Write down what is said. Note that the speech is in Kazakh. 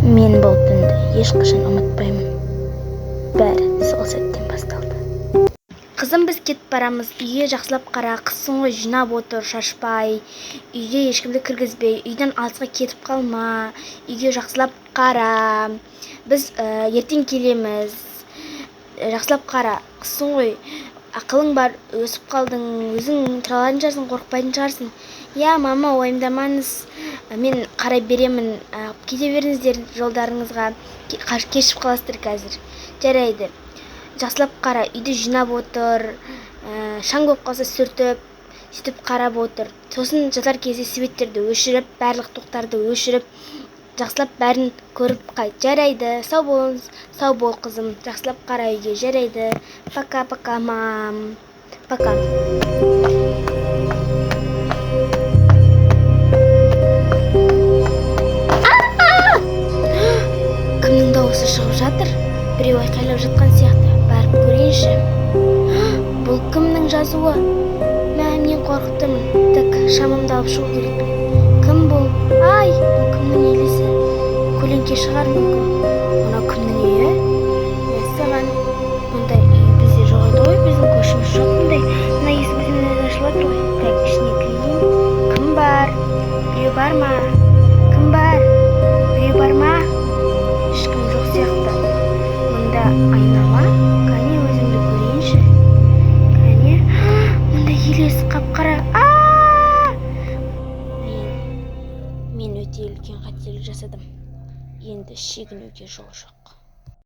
Мен бұл түнді ешқашан ұмытпаймын. Бәрі сол сәттен басталды. Қызым, біз кетіп барамыз. Үйге жақсылап қара. Қызсың ғой, жинап отыр, шашпай. Үйге ешкімді кіргізбей, үйден алысқа кетіп қалма. Үйге жақсылап қара. Біз ертең келеміз. Жақсылап қара. Қызсың ғой, ақылың бар, өсіп қалдың. Өзің тұра алатын шығарсың, қорықпайтын шығарсың. Я, мама, уайымдамаңыз. Мен қарай беремін. Кете беріңіздер жолдарыңызға. Кешіп қаласыздар қазір. Жарайды. Жақсылап қара, үйді жинап отыр, шаң болып қалса сүртіп, сөйтіп қарап отыр. Сосын жатар кезде светтерді өшіріп, барлық тоқтарды өшіріп, жақсылап бәрін көріп қайт. Жарайды. Сау болыңыз, сау бол қызым. Жақсылап қара үйге. Жарайды. Пока-пока, мам. Пока. Кімнің дауысы шығып жатыр? Біреу айқайлап жатқан сияқты. Барып көрейінші. Бұл кімнің жазуы? Мен қорқып тұрмын. Так, шамымды алып шығу керек. Кім бұл? Ай, бұл кімнің елесі? Көлеңке шығар мүмкін. Мынау кімнің үйі? Мәссаған. Мұндай үй бізде жоқ еді ғой, біздің көршіміз жоқ мұндай. Мына есік өзімен ашылып жатыр ғой. Так, ішіне кірейін. Кім бар? Біреу бар ма? Кім бар? Біреу бар ма? Ешкім жоқ сияқты. Мұнда айнала. Кәне өзімді көрейінші. Кәне. Мұнда елесі қап-қара. Мен өте үлкен қателік жасадым. Енді шегінуге жол жоқ.